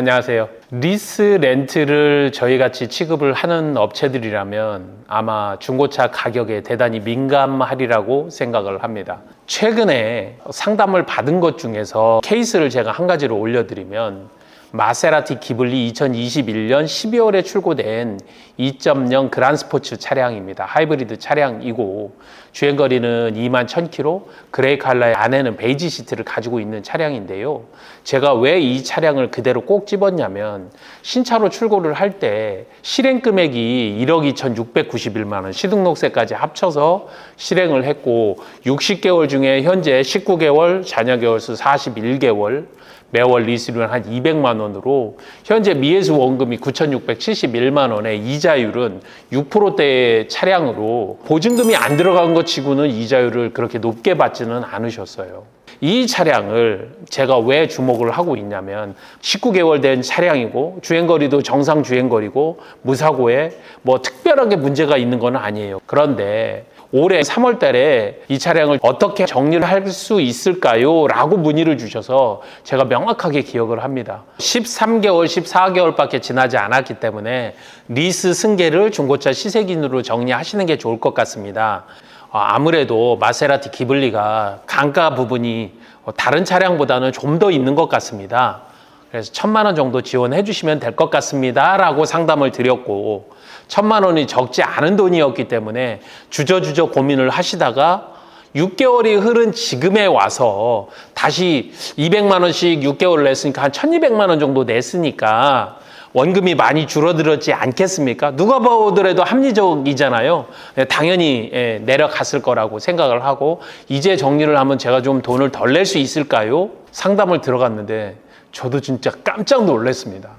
안녕하세요. 리스 렌트를 저희같이 취급을 하는 업체들이라면 아마 중고차 가격에 대단히 민감하리라고 생각을 합니다. 최근에 상담을 받은 것 중에서 케이스를 제가 한 가지로 올려드리면 마세라티 기블리 2021년 12월에 출고된 2.0 그란스포츠 차량입니다. 하이브리드 차량이고 주행거리는 21,000km, 그레이 컬러의 안에는 베이지 시트를 가지고 있는 차량인데요. 제가 왜 이 차량을 그대로 꼭 집었냐면 신차로 출고를 할 때 실행 금액이 1억 2,691만 원, 시등록세까지 합쳐서 실행을 했고 60개월 중에 현재 19개월, 잔여 개월수 41개월, 매월 리스료는 한 200만 원으로 현재 미해수 원금이 9,671만 원에 이자율은 6%대의 차량으로 보증금이 안 들어간 것 치고는 이자율을 그렇게 높게 받지는 않으셨어요. 이 차량을 제가 왜 주목을 하고 있냐면 19개월 된 차량이고 주행거리도 정상 주행거리고 무사고에 뭐 특별하게 문제가 있는 건 아니에요. 그런데 올해 3월 달에 이 차량을 어떻게 정리를 할 수 있을까요? 라고 문의를 주셔서 제가 명확하게 기억을 합니다. 13개월, 14개월밖에 지나지 않았기 때문에 리스 승계를 중고차 시세기준으로 정리하시는 게 좋을 것 같습니다. 아무래도 마세라티 기블리가 감가 부분이 다른 차량보다는 좀 더 있는 것 같습니다. 그래서 1,000만 원 정도 지원해 주시면 될 것 같습니다 라고 상담을 드렸고 1,000만 원이 적지 않은 돈이었기 때문에 주저주저 고민을 하시다가 6개월이 흐른 지금에 와서 다시 200만 원씩 6개월 냈으니까 한 1,200만 원 정도 냈으니까 원금이 많이 줄어들었지 않겠습니까? 누가 보더라도 합리적이잖아요. 당연히 내려갔을 거라고 생각을 하고 이제 정리를 하면 제가 좀 돈을 덜 낼 수 있을까요? 상담을 들어갔는데 저도 진짜 깜짝 놀랐습니다.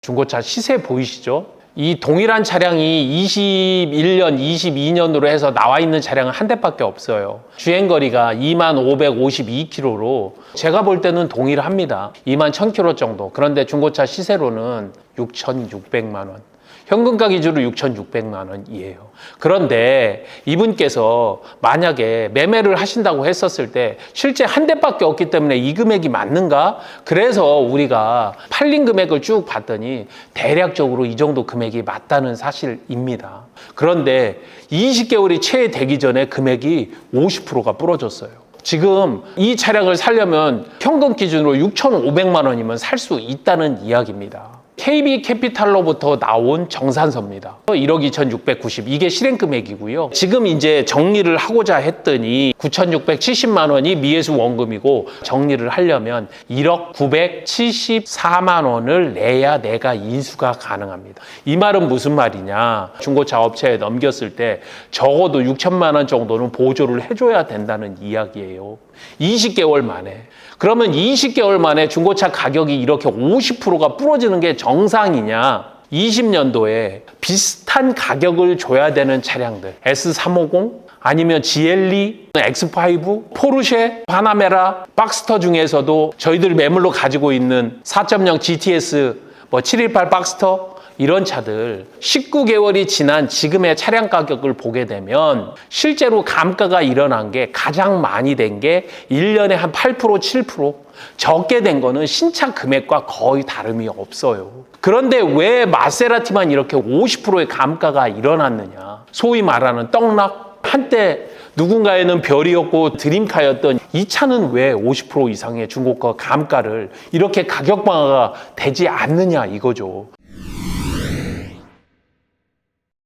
중고차 시세 보이시죠? 이 동일한 차량이 21년, 22년으로 해서 나와 있는 차량은 한 대밖에 없어요. 주행거리가 2552km로 제가 볼 때는 동일합니다. 21,000km 정도. 그런데 중고차 시세로는 6,600만 원. 현금가 기준으로 6,600만 원이에요. 그런데 이분께서 만약에 매매를 하신다고 했었을 때 실제 한 대밖에 없기 때문에 이 금액이 맞는가? 그래서 우리가 팔린 금액을 쭉 봤더니 대략적으로 이 정도 금액이 맞다는 사실입니다. 그런데 20개월이 채 되기 전에 금액이 50%가 부러졌어요. 지금 이 차량을 사려면 현금 기준으로 6,500만 원이면 살 수 있다는 이야기입니다. KB캐피탈로부터 나온 정산서입니다. 1억 2,690 이게 실행 금액이고요. 지금 이제 정리를 하고자 했더니 9,670만 원이 미해수 원금이고 정리를 하려면 1억 974만 원을 내야 내가 인수가 가능합니다. 이 말은 무슨 말이냐? 중고차 업체에 넘겼을 때 적어도 6천만 원 정도는 보조를 해줘야 된다는 이야기예요. 20개월 만에. 그러면 20개월 만에 중고차 가격이 이렇게 50%가 부러지는 게 정상이냐? 20년도에 비슷한 가격을 줘야 되는 차량들 S350 아니면 GLE, X5, 포르쉐, 파나메라, 박스터 중에서도 저희들 매물로 가지고 있는 4.0 GTS, 718 박스터 이런 차들 19개월이 지난 지금의 차량 가격을 보게 되면 실제로 감가가 일어난 게 가장 많이 된 게 1년에 한 8%, 7% 적게 된 거는 신차 금액과 거의 다름이 없어요. 그런데 왜 마세라티만 이렇게 50%의 감가가 일어났느냐? 소위 말하는 떡락? 한때 누군가에는 별이었고 드림카였던 이 차는 왜 50% 이상의 중고가 감가를 이렇게 가격 방어가 되지 않느냐 이거죠.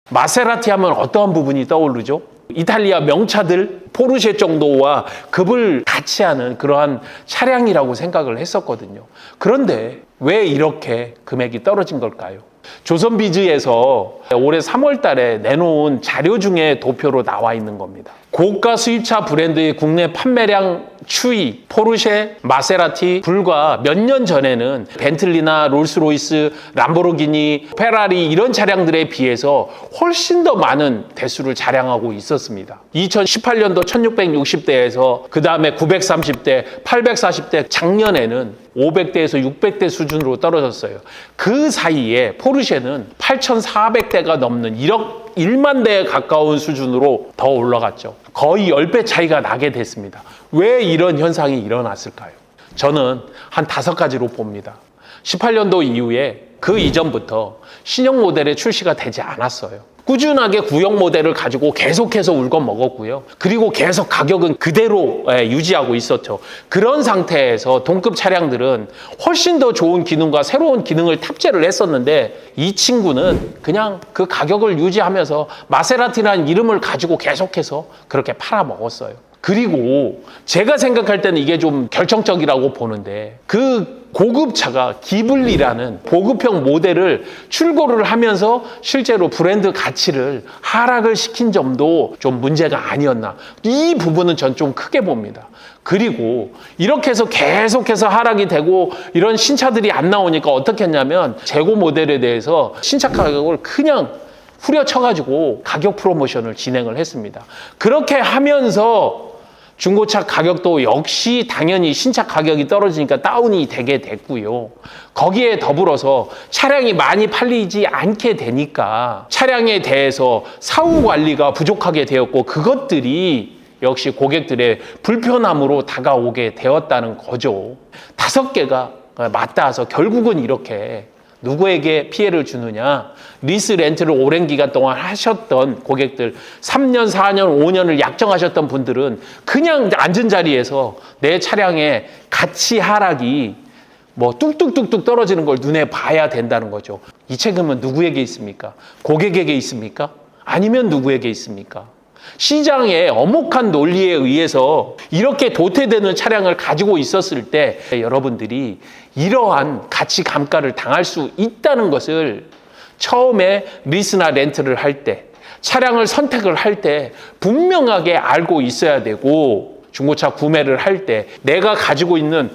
마세라티 하면 어떠한 부분이 떠오르죠? 이탈리아 명차들 포르쉐 정도와 급을 같이 하는 그러한 차량이라고 생각을 했었거든요. 그런데 왜 이렇게 금액이 떨어진 걸까요? 조선비즈에서 올해 3월 달에 내놓은 자료 중에 도표로 나와 있는 겁니다. 고가 수입차 브랜드의 국내 판매량 추이, 포르쉐, 마세라티 불과 몇 년 전에는 벤틀리나 롤스로이스, 람보르기니, 페라리 이런 차량들에 비해서 훨씬 더 많은 대수를 자랑하고 있었습니다. 2018년도 1660대에서 그 다음에 930대, 840대 작년에는 500대에서 600대 수준으로 떨어졌어요. 그 사이에 포르쉐는 8,400대가 넘는 1만 대에 가까운 수준으로 더 올라갔죠. 거의 10배 차이가 나게 됐습니다. 왜 이런 현상이 일어났을까요? 저는 한 5가지로 봅니다. 18년도 이후에 그 이전부터 신형 모델의 출시가 되지 않았어요. 꾸준하게 구형 모델을 가지고 계속해서 울건 먹었고요. 그리고 계속 가격은 그대로 유지하고 있었죠. 그런 상태에서 동급 차량들은 훨씬 더 좋은 기능과 새로운 기능을 탑재를 했었는데 이 친구는 그냥 그 가격을 유지하면서 마세라티라는 이름을 가지고 계속해서 그렇게 팔아먹었어요. 그리고 제가 생각할 때는 이게 좀 결정적이라고 보는데 그 고급차가 기블리라는 보급형 모델을 출고를 하면서 실제로 브랜드 가치를 하락을 시킨 점도 좀 문제가 아니었나. 이 부분은 전 좀 크게 봅니다. 그리고 이렇게 해서 계속해서 하락이 되고 이런 신차들이 안 나오니까 어떻게 했냐면 재고 모델에 대해서 신차 가격을 그냥 후려쳐가지고 가격 프로모션을 진행을 했습니다. 그렇게 하면서 중고차 가격도 역시 당연히 신차 가격이 떨어지니까 다운이 되게 됐고요. 거기에 더불어서 차량이 많이 팔리지 않게 되니까 차량에 대해서 사후 관리가 부족하게 되었고 그것들이 역시 고객들의 불편함으로 다가오게 되었다는 거죠. 5개가 맞닿아서 결국은 이렇게 누구에게 피해를 주느냐? 리스 렌트를 오랜 기간 동안 하셨던 고객들, 3년, 4년, 5년을 약정하셨던 분들은 그냥 앉은 자리에서 내 차량의 가치 하락이 뭐 뚝뚝뚝뚝 떨어지는 걸 눈에 봐야 된다는 거죠. 이 책임은 누구에게 있습니까? 고객에게 있습니까? 아니면 누구에게 있습니까? 시장의 엄혹한 논리에 의해서 이렇게 도태되는 차량을 가지고 있었을 때 여러분들이 이러한 가치 감가를 당할 수 있다는 것을 처음에 리스나 렌트를 할 때, 차량을 선택을 할 때 분명하게 알고 있어야 되고 중고차 구매를 할 때 내가 가지고 있는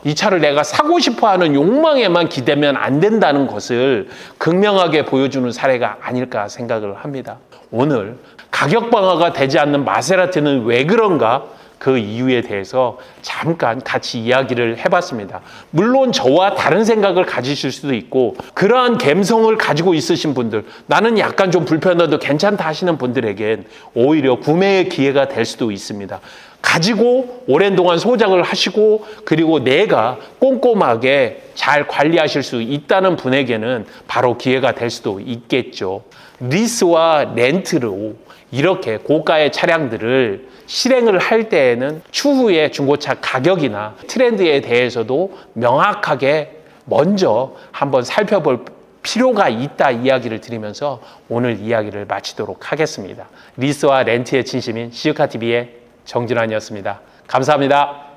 이 차를 내가 사고 싶어 하는 욕망에만 기대면 안 된다는 것을 극명하게 보여주는 사례가 아닐까 생각을 합니다. 오늘 가격 방어가 되지 않는 마세라티는 왜 그런가? 그 이유에 대해서 잠깐 같이 이야기를 해봤습니다. 물론 저와 다른 생각을 가지실 수도 있고 그러한 감성을 가지고 있으신 분들, 나는 약간 좀 불편해도 괜찮다 하시는 분들에겐 오히려 구매의 기회가 될 수도 있습니다. 가지고 오랜 동안 소장을 하시고 그리고 내가 꼼꼼하게 잘 관리하실 수 있다는 분에게는 바로 기회가 될 수도 있겠죠. 리스와 렌트로 이렇게 고가의 차량들을 실행을 할 때에는 추후에 중고차 가격이나 트렌드에 대해서도 명확하게 먼저 한번 살펴볼 필요가 있다 이야기를 드리면서 오늘 이야기를 마치도록 하겠습니다. 리스와 렌트의 진심인 시우카TV의 정진환이었습니다. 감사합니다.